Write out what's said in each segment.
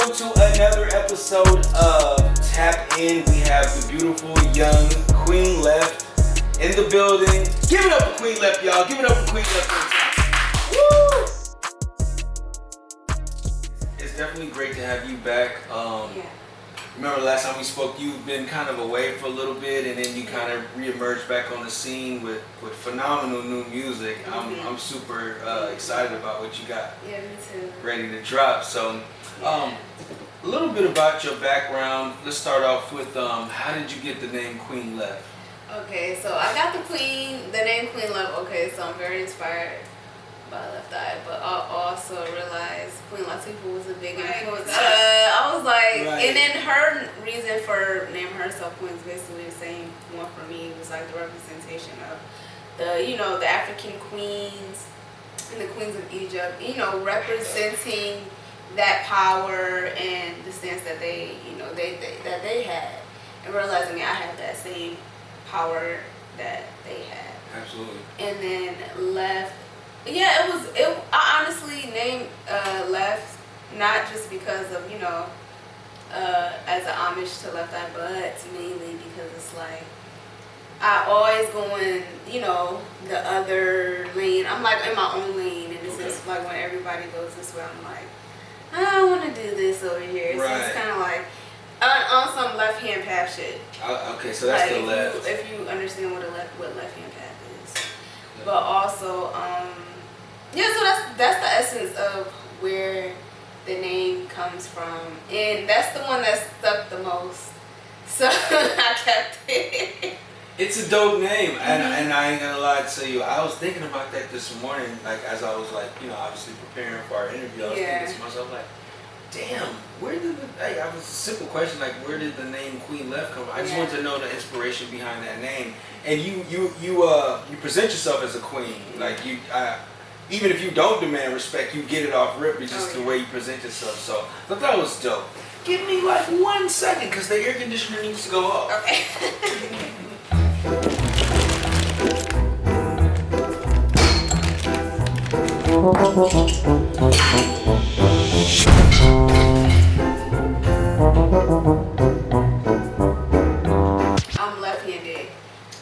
welcome to another episode of Tap In. We have the beautiful young Queen Left in the building. Give it up for Queen Left, y'all. Give it up for Queen Left. Woo! It's definitely great to have you back. Remember last time we spoke, you've been kind of away for a little bit, and then you kind of re-emerged back on the scene with phenomenal new music. I'm super excited about what you got. Yeah, me too. Ready to drop. So, a little bit about your background. Let's start off with how did you get the name Queen Left? Okay, so I got the name Queen Left. Okay, so I'm very inspired by Left Eye, but I also realized Queen Latifah was a big influence. I was like, and then her reason for naming herself Queen is basically the same one for me. It was like the representation of the African queens and the queens of Egypt, representing that power and the stance that they had, and realizing I have that same power that they had. Absolutely. And then Left. Yeah, I honestly named Left not just because of, as an homage to Left Eye, but mainly because it's like, I always go in, the other lane. I'm like in my own lane, and it's just like when everybody goes this way, I'm like, I want to do this over here. So it's kind of like on some left-hand path shit. Okay, so that's like the left. If you understand what left-hand path is. But also, so that's the essence of where the name comes from, and that's the one that stuck the most. So I kept it. It's a dope name, and I ain't gonna lie to you. I was thinking about that this morning, like as I was obviously preparing for our interview. I was thinking to myself, like, damn, where did I was a simple question, like, where did the name Queen Left come from? I just wanted to know the inspiration behind that name. And you present yourself as a queen, like even if you don't demand respect, you get it off rip. It's just the way you present yourself. So I thought it was dope. Give me like 1 second, because the air conditioner needs to go off. Okay. I'm left-handed,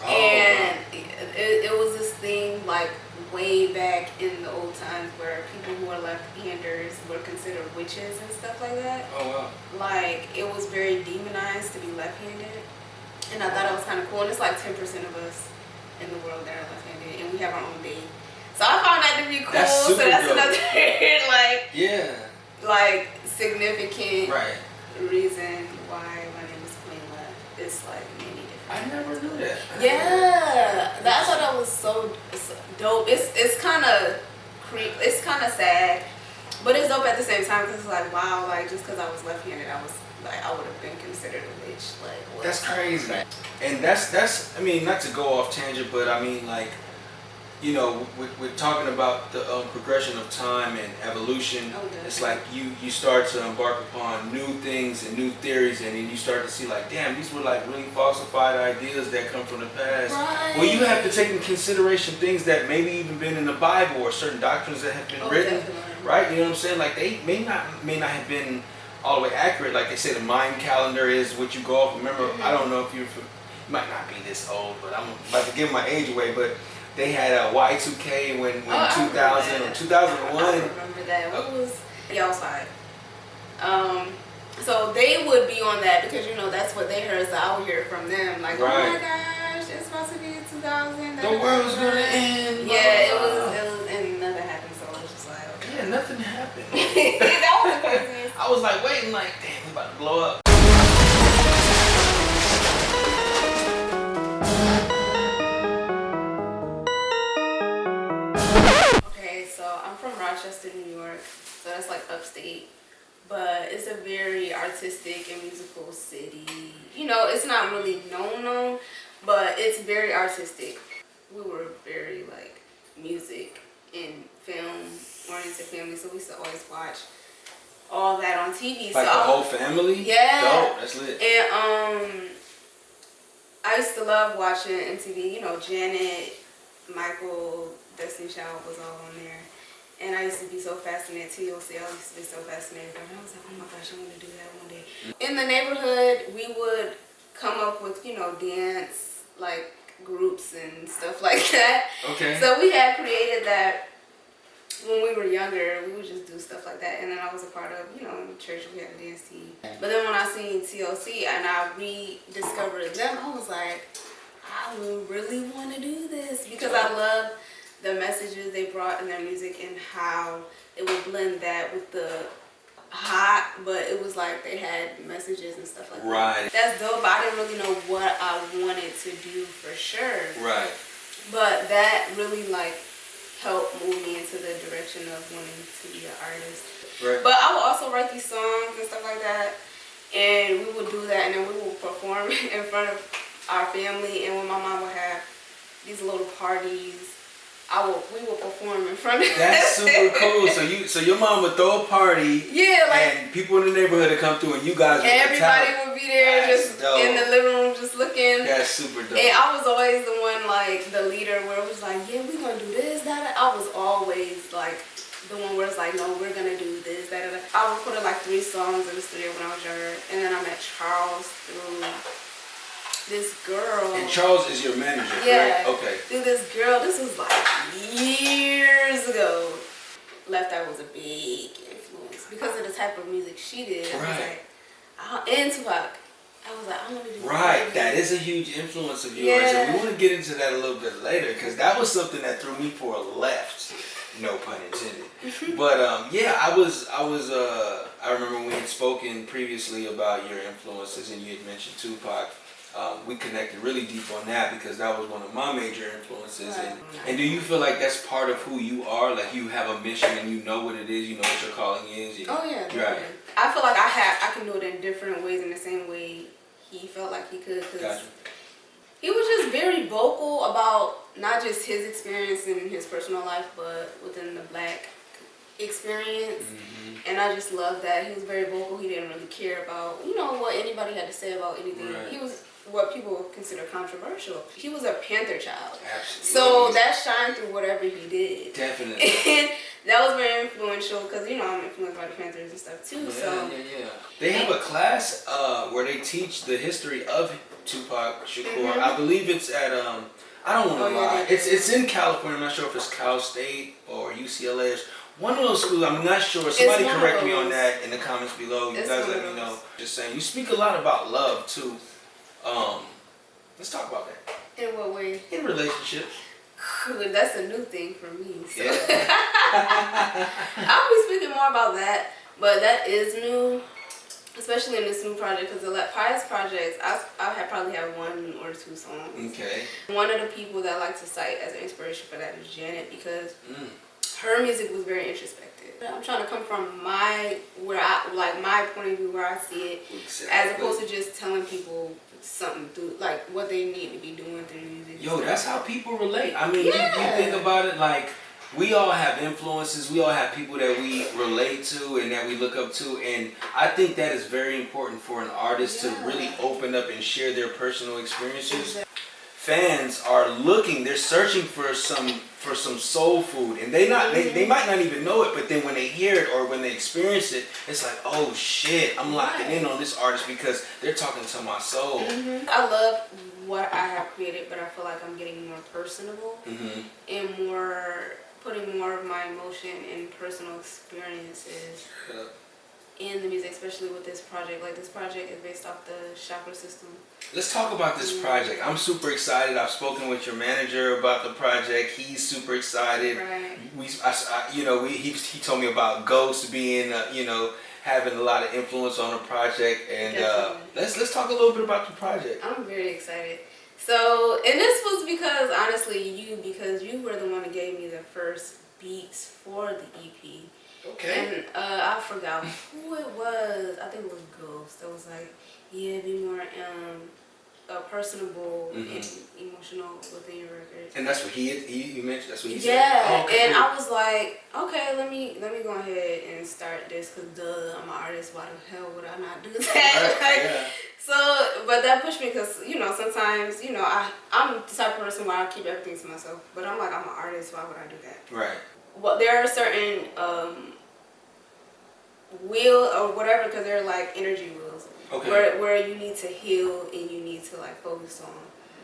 and it was this thing like way back in the old times where people who are left-handers were considered witches and stuff like that. Oh wow! Like it was very demonized to be left-handed, and I thought it was kind of cool. And it's like 10% of us in the world that are left-handed, and we have our own day. So I found that to be cool. That's that's dope. another significant reason why my name is Queen Left. It's like many different. I never knew that. I thought that was so dope. It's kind of it's kind of sad, but it's dope at the same time because it's like, wow, like just because I was left-handed, I would have been considered a witch. Like what? That's crazy. And that's I mean, not to go off tangent, but I mean, like, we're talking about the progression of time and evolution. It's like you start to embark upon new things and new theories, and then you start to see like, damn, these were like really falsified ideas that come from the past. Right. Well, you have to take into consideration things that maybe even been in the Bible or certain doctrines that have been written, definitely. right? You know what I'm saying? Like they may not have been all the way accurate. Like they say, the Mayan calendar is what you go off. Remember, I don't know if you might not be this old, but I'm about to give my age away, but they had a Y2K when 2000 or 2001. I remember that. What was y'all's side? So they would be on that because that's what they heard. So I would hear it from them, like, oh my gosh, it's supposed to be 2000. The world's gonna end. Yeah, it was, and nothing happened. So I was just like, okay. Yeah, nothing happened. That was the craziest. I was like waiting, like, damn, we about to blow up. I'm from Rochester, New York, so that's like upstate, but it's a very artistic and musical city. It's not really known, but it's very artistic. We were very like music and film oriented family, so we used to always watch all that on TV. Like the whole family? Yeah. Dope, that's lit. And I used to love watching MTV, Janet, Michael, Destiny Child was all on there. And I used to be so fascinated, TLC, I used to be so fascinated. And I was like, oh my gosh, I want to In the neighborhood, we would come up with, you know, dance, like, groups and stuff like that. Okay. So we had created that when we were younger. We would just do stuff like that. And then I was a part of, you know, in the church we had a dance team. But then when I seen TLC and I rediscovered them, I was like, I would really want to do this because I love the messages they brought in their music and how it would blend that with the hot, but it was like they had messages and stuff like Right. that. That's dope, but I didn't really know what I wanted to do for sure. Right. But that really like helped move me into the direction of wanting to be an artist. Right. But I would also write these songs and stuff like that, and we would do that, and then we would perform in front of our family. And when my mom would have these little parties, we would perform in front of That's super cool. So your mom would throw a party, yeah, like, and people in the neighborhood would come through, and you guys would everybody would be there, That's just dope. in the living room, just looking. That's super dope. And I was always the one, like, the leader, where it was like, yeah, we're gonna do this, that. I was always like the one where it's like, no, we're gonna do this, that. I recorded like 3 songs in the studio when I was younger, and then I met Charles through this girl. And Charles is your manager, yeah, correct? Okay. Through this girl, this was like years ago. Left Eye was a big influence because of the type of music she did. Right. I was like, and Tupac. I was like, I want to do Right, that is a huge influence of yours, yeah. and we want to get into that a little bit later because that was something that threw me for a left, no pun intended. But yeah, I remember we had spoken previously about your influences, and you had mentioned Tupac. We connected really deep on that because that was one of my major influences. Right. And do you feel like that's part of who you are? Like you have a mission and you know what it is, you know what your calling is? Oh yeah, definitely. Right. I feel like I can do it in different ways in the same way he felt like he could. Gotcha. He was just very vocal about not just his experience in his personal life, but within the Black experience. Mm-hmm. And I just love that. He was very vocal. He didn't really care about, you know, what anybody had to say about anything. Right. He was what people would consider controversial. He was a Panther child. Absolutely. So that shined through whatever he did. Definitely. And that was very influential because, you know, I'm influenced by the Panthers and stuff too. Yeah. They have a class where they teach the history of Tupac Shakur. Mm-hmm. I believe it's at I don't want to lie. Yeah. It's in California. I'm not sure if it's Cal State or UCLA. One of those schools. I'm not sure. Somebody correct me on that in the comments below. You guys let me know. Just saying. You speak a lot about love too. Let's talk about that. In what way? In relationships. That's a new thing for me. So. Yeah. I'll be speaking more about that, but that is new, especially in this new project, because the past projects, I probably have 1 or 2 songs. Okay. One of the people that I like to cite as an inspiration for that is Janet, because her music was very introspective. I'm trying to come from my point of view, where I see it, Exactly. as opposed to just telling people something through, like, what they need to be doing through music. Yo, that's how people relate. I mean, Yeah. you think about it, like, we all have influences, we all have people that we relate to and that we look up to, and I think that is very important for an artist to really open up and share their personal experiences. Fans are looking, they're searching for some soul food, and they might not even know it, but then when they hear it or when they experience it, it's like, oh shit, I'm locking in on this artist because they're talking to my soul. I love what I have created, but I feel like I'm getting more personable and putting more of my emotion and personal experiences in the music, especially with this project. Like, this project is based off the chakra system. Let's talk about this project. I'm super excited. I've spoken with your manager about the project. He's super excited. Right. He told me about Ghost being, having a lot of influence on the project. And let's talk a little bit about the project. I'm very excited. So, and this was because, honestly, because you were the one that gave me the first beats for the EP. Okay. And I forgot who it was. I think it was Ghost. That was like, yeah, be more personable and emotional within your record. And that's what you mentioned. That's what he said. Yeah. Oh, okay, And cool. I was like, okay, let me go ahead and start this, because I'm an artist. Why the hell would I not do that? Right, So, but that pushed me, because, sometimes, I'm the type of person where I keep everything to myself. But I'm like, I'm an artist. Why would I do that? Right. Well, there are certain wheel or whatever, because they're like energy wheels. Okay. Where you need to heal and you need to like focus on.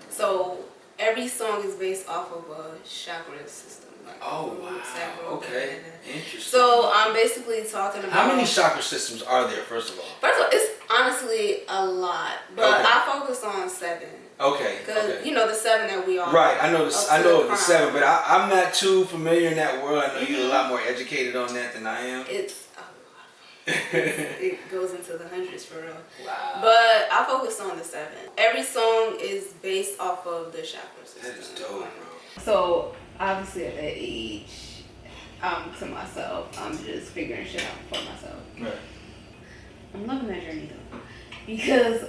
So every song is based off of a chakra system. Like Oh wow. sacral, Okay. Interesting. So I'm basically talking about how many chakra systems are there? First of all. First of all, it's honestly a lot, but Okay. I focus on 7. Okay. Because you know the 7 that we all right. I know of the 7, but crown. I'm not too familiar in that world. I know you're a lot more educated on that than I am. It's a lot. It goes into the hundreds for real. Wow. But I focus on the 7. Every song is based off of the chakra system. That is dope, bro. So obviously at that age, to myself, I'm just figuring shit out for myself. Right. I'm loving that journey though, because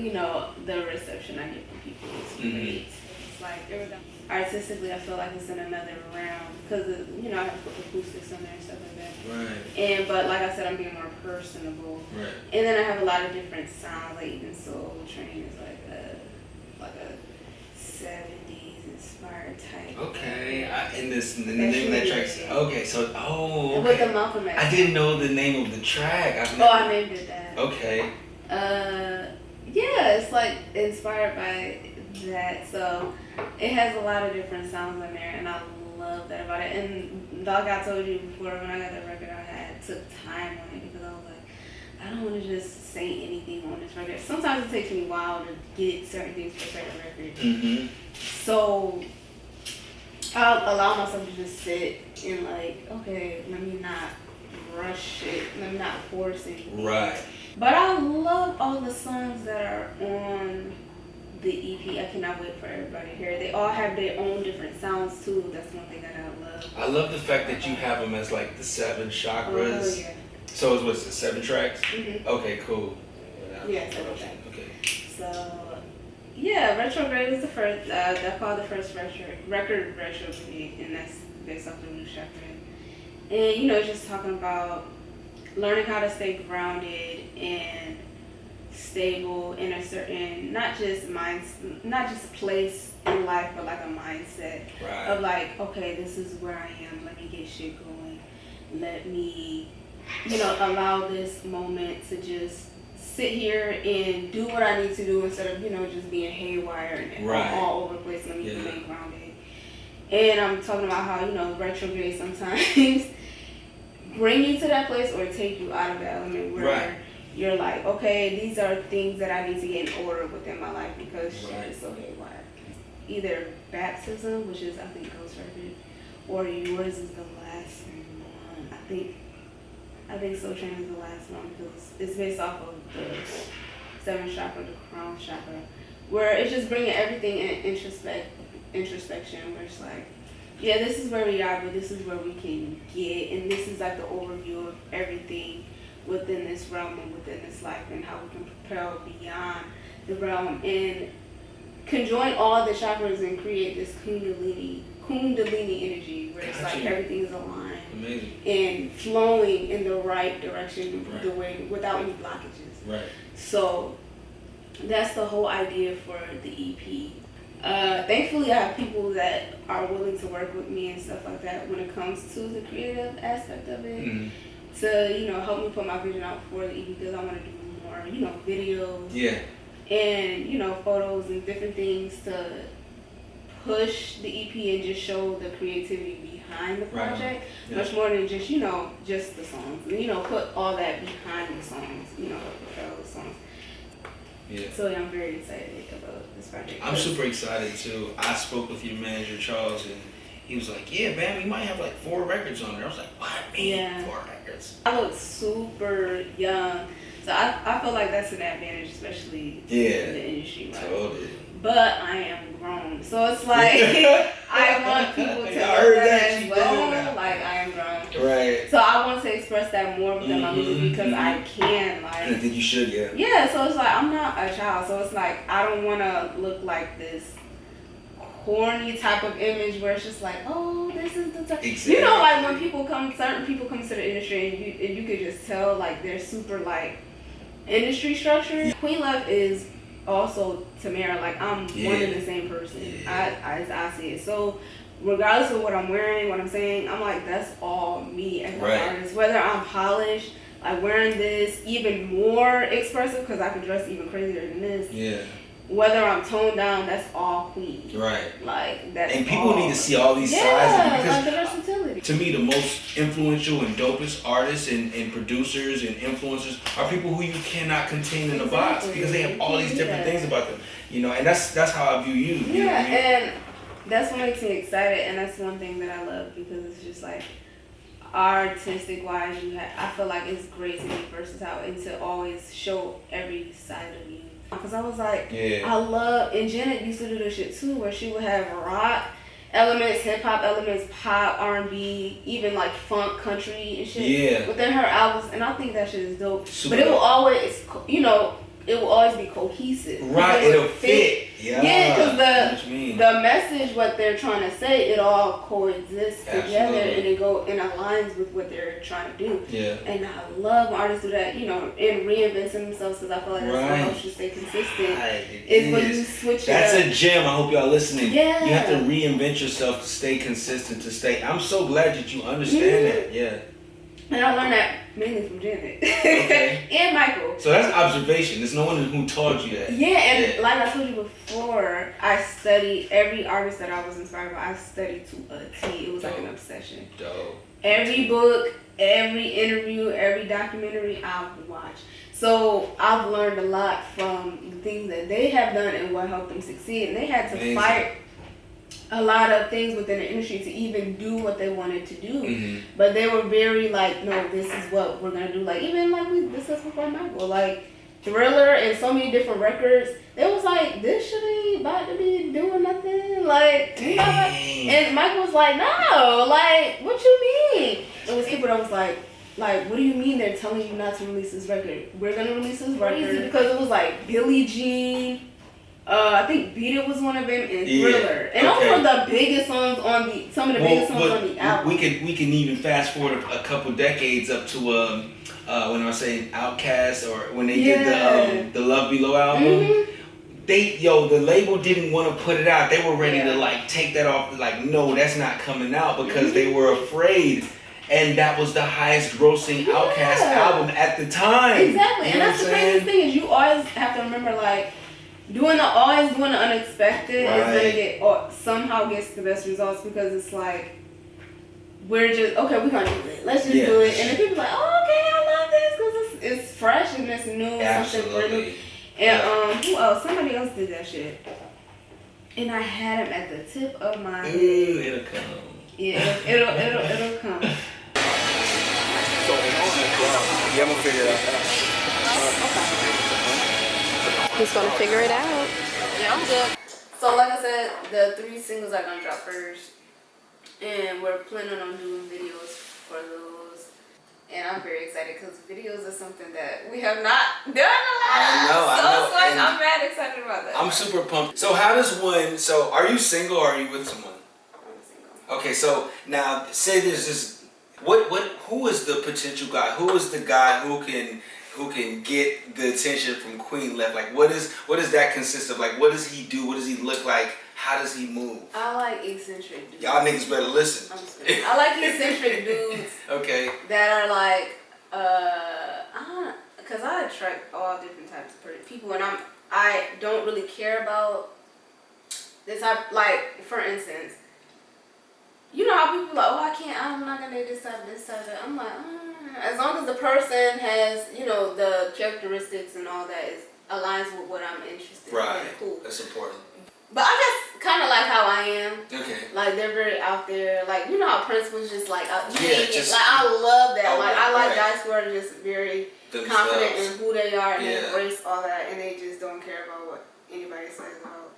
you know the reception I get from people is great. It's like artistically, I feel like it's in another realm because you know I have to put acoustics on there and stuff like that. Right. But like I said, I'm being more personable. Right. And then I have a lot of different sounds, like even Soul Train is like a 70s inspired type. Okay. And the name of that track. Okay. So okay. With the Malcolm X. I didn't know the name of the track. I named it that. Okay. Yeah, it's like inspired by that. So it has a lot of different sounds in there, and I love that about it. And like I told you before, when I got the record, I took time on it because I was like, I don't want to just say anything on this record. Sometimes it takes me a while to get certain things for certain records. Mm-hmm. So I'll allow myself to just sit and like, okay, let me not rush it, let me not force anything. Right. But I love all the songs that are on the EP. I cannot wait for everybody to hear it. They all have their own different sounds too. That's one thing that I love. I love the fact that you have them as like the 7 chakras. Oh, yeah. So it's what's the 7 tracks? Mm-hmm. Okay, cool. Yeah, 7 tracks. Okay. So, yeah, Retrograde is the first, that's called the first record retrograde, and that's based off the root chakra. And, you know, just talking about learning how to stay grounded and stable in a certain, not just place in life, but like a mindset of like, okay, this is where I am, let me get shit going. Let me, you know, allow this moment to just sit here and do what I need to do instead of, you know, just being haywire and all over the place. Let me remain grounded. And I'm talking about how, you know, retrograde sometimes bring you to that place or take you out of that element where you're like, okay, these are things that I need to get in order within my life because shit is so haywire. Either baptism, which is I think Ghost Record, or yours is the last one. I think Soul Train is the last one because it's based off of the 7th chakra, the crown chakra, where it's just bringing everything in introspection, where it's like, yeah, this is where we are, but this is where we can get, and this is like the overview of everything within this realm and within this life, and how we can propel beyond the realm and conjoin all the chakras and create this kundalini energy, where it's like everything is aligned. Amazing. And flowing in the right direction, the way without any blockages. Right. So that's the whole idea for the EP. Thankfully, I have people that are willing to work with me and stuff like that when it comes to the creative aspect of it. Mm-hmm. To, you know, help me put my vision out for the EP because I want to do more, you know, videos. Yeah. And, you know, photos and different things to push the EP and just show the creativity behind the project. Much more than just, you know, just the songs. And, you know, put all that behind the songs, you know, the songs. Yeah. So yeah, I'm very excited about this project. I'm super excited too. I spoke with your manager Charles, and he was like, "Yeah, man, we might have like 4 records on there." I was like, "What? Man, 4 records?" I look super young, so I feel like that's an advantage, especially in the industry. Right? Totally. But I am grown, so it's like I want people to know that as well. Like I am grown. Right. So I want to express that more within my music because I can. Like I think you should, yeah. Yeah. So it's like I'm not a child, so it's like I don't want to look like this corny type of image where it's just like, oh, this is the type. Exactly. You know, like when certain people come to the industry and you could just tell like they're super like industry structure. Yeah. Queen Love is also Tamara, like I'm one and the same person. I see it. So regardless of what I'm wearing, what I'm saying, I'm like that's all me as an artist. Whether I'm polished, like wearing this even more expressive because I could dress even crazier than this. Yeah. Whether I'm toned down, that's all Queen. Right. Like that's. And people need to see all these sides of it, because like the versatility. To me, the most influential and dopest artists and producers and influencers are people who you cannot contain in a box, because they have all these different things about them. You know, and that's how I view you. You know what I mean? And that's what makes me excited, and that's one thing that I love, because it's just like artistic wise, I feel like it's great to be versatile and to always show every side of you. Because I was like, I love, and Janet used to do this shit too, where she would have rock elements, hip hop elements, pop, R&B, even like funk, country and shit within her albums, and I think that shit is dope. But it will always, you know, it will always be cohesive. Right, it'll fit. Yeah, because the message, what they're trying to say, it all coexists together, and it aligns with what they're trying to do. Yeah. And I love when artists do that, you know, and reinventing themselves, because I feel like that's what helps you stay consistent. Is when you switch it up. That's a gem. I hope y'all listening. Yeah. You have to reinvent yourself to stay consistent, to stay. I'm so glad that you understand that. Yeah. And I learned that mainly from Janet. Okay. And Michael. So that's observation. There's no one who taught you that. Yeah, and like I told you before, I studied every artist that I was inspired by. I studied to a T. It was like an obsession. Dope. Every book, every interview, every documentary I would watch. So I've learned a lot from the things that they have done and what helped them succeed. And they had to fight a lot of things within the industry to even do what they wanted to do. But they were very like, no, this is what we're gonna do. Like even like we discussed before Michael, like Thriller and so many different records, they was like, this shit ain't about to be doing nothing. Like, you know, and Michael was like, no, like, what you mean? It was people that was like, what do you mean they're telling you not to release this record? We're gonna release this record. Because it was like Billie Jean, I think Beat It was one of them, and Thriller. And those were the biggest songs on some of the biggest songs on the album. We can even fast forward a couple decades up to when I was saying Outkast, or when they did the Love Below album. The label didn't want to put it out. They were ready to like take that off. Like, no, that's not coming out, because they were afraid. And that was the highest grossing Outkast album at the time. Exactly. And that's the craziest thing, is you always have to remember, like, always doing the unexpected is gonna somehow gets the best results, because it's like, we're just, we're gonna do it. Let's just do it. And then people are like, oh, okay, I love this, because it's fresh and it's new, something brand new. And who else? Somebody else did that shit. And I had him at the tip of my head. It'll come. Yeah, it'll come. Yeah, I'm gonna figure it out. He's gonna figure it out. Yeah, I'm good. So like I said, the 3 singles are gonna drop first, and we're planning on doing videos for those. And I'm very excited, because videos are something that we have not done a lot. I know. I'm mad excited about that. I'm super pumped. So how does one? So are you single, or are you with someone? I'm single. Okay, so now say there's this. Who is the potential guy? Who is the guy who can get the attention from Queen Left? Like, what does that consist of? Like, what does he do? What does he look like? How does he move? I like eccentric dudes. Y'all niggas better listen. I like eccentric dudes. Okay. That are like, because I attract all different types of people, and I don't really care about this type. Like, for instance, you know how people are like, I'm not gonna date this type, that. I'm like, as long as the person has, you know, the characteristics and all that aligns with what I'm interested in. Right. Cool. That's important. But I just kind of like how I am. Okay. Like, they're very out there. Like, you know how Prince was just like, like, I love that. I like guys who are just very confident in who they are and embrace all that, and they just don't care about what anybody says about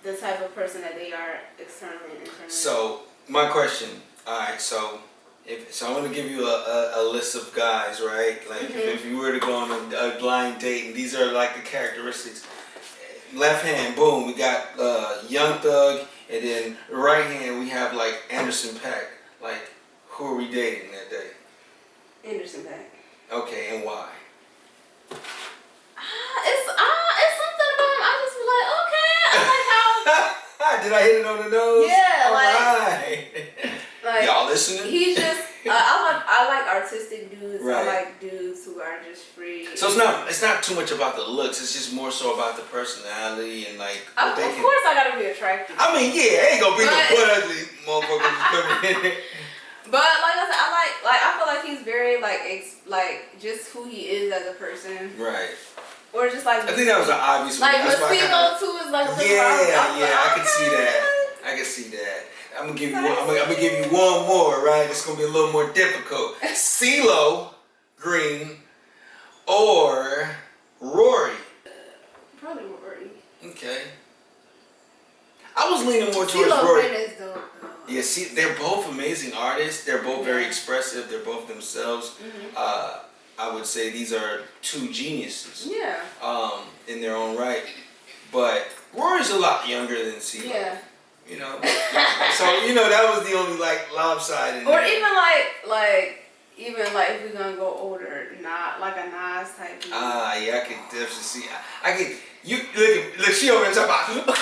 the type of person that they are externally and internally. So, my question. All right. So I'm gonna give you a list of guys, right? Like, if you were to go on a blind date, and these are like the characteristics. Left hand, boom, we got Young Thug, and then right hand we have like Anderson .Paak. Like, who are we dating that day? Anderson .Paak. Okay, and why? It's something about him. I just be like, okay, I like how. Did I hit it on the nose? Yeah, right. Like, y'all listening? He's just. I like artistic dudes I like dudes who are just free. So it's not too much about the looks. It's just more so about the personality and like. Of course, I gotta be attractive. I mean, yeah, ain't gonna be no butt ugly motherfuckers coming in there. But like I said, I feel like he's very like just who he is as a person. Right. Or just like. I think that was an obvious one. Like Mosquito too is like. I can see that. I can see that. I'm gonna give you one more, right? It's gonna be a little more difficult. CeeLo Green or Rory? Probably Rory. Okay. I was leaning more towards CeeLo Rory. Green is dope. Yeah, see, they're both amazing artists. They're both very expressive. They're both themselves. Mm-hmm. I would say these are two geniuses. Yeah. In their own right. But Rory's a lot younger than CeeLo. Yeah. You know, so that was the only like lopsided. Or even like if we're gonna go older, not like a Nas type. Yeah, I could definitely see. I could. You look. She over there talking about.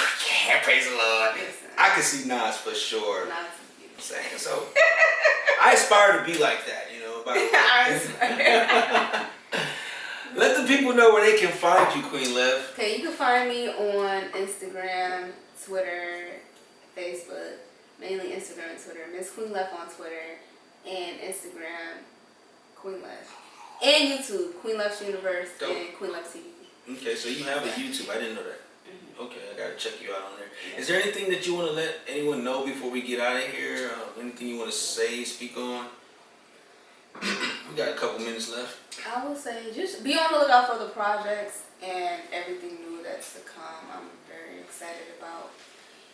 Yeah, praise the Lord. Listen, I could see Nas for sure. Nas I'm saying so. I aspire to be like that. By the way. I aspire. Let the people know where they can find you, Queen Lev. Okay, you can find me on Instagram, Twitter, Facebook, mainly Instagram and Twitter. Miss Queen Lev on Twitter and Instagram, Queen Lev. And YouTube, Queen Lev's Universe. Dope. And Queen Lev TV. Okay, so you have a YouTube. I didn't know that. Okay, I gotta check you out on there. Is there anything that you want to let anyone know before we get out of here? Anything you want to say, speak on? We got a couple minutes left. I would say just be on the lookout for the projects and everything new that's to come. I'm very excited about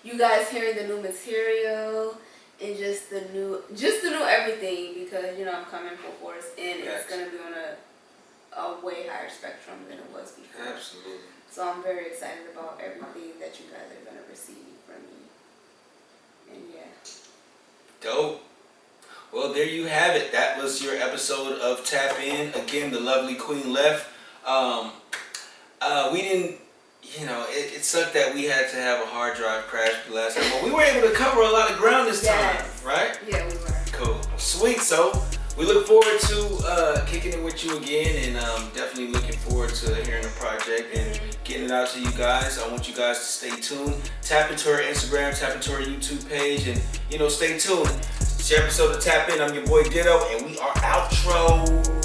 you guys hearing the new material and just the new everything, because I'm coming full force and it's gonna be on a way higher spectrum than it was before. Absolutely. So I'm very excited about everything that you guys are gonna receive from me. And yeah. Dope. Well, there you have it. That was your episode of Tap In. Again, the lovely Queen Lev. We didn't. It sucked that we had to have a hard drive crash the last time, but we were able to cover a lot of ground this time, right? Yeah, we were. Cool. Sweet. So we look forward to kicking it with you again, and definitely looking forward to hearing the project and getting it out to you guys. I want you guys to stay tuned. Tap into our Instagram, tap into our YouTube page, and stay tuned. It's your episode of Tap In. I'm your boy DIdo, and we are outro.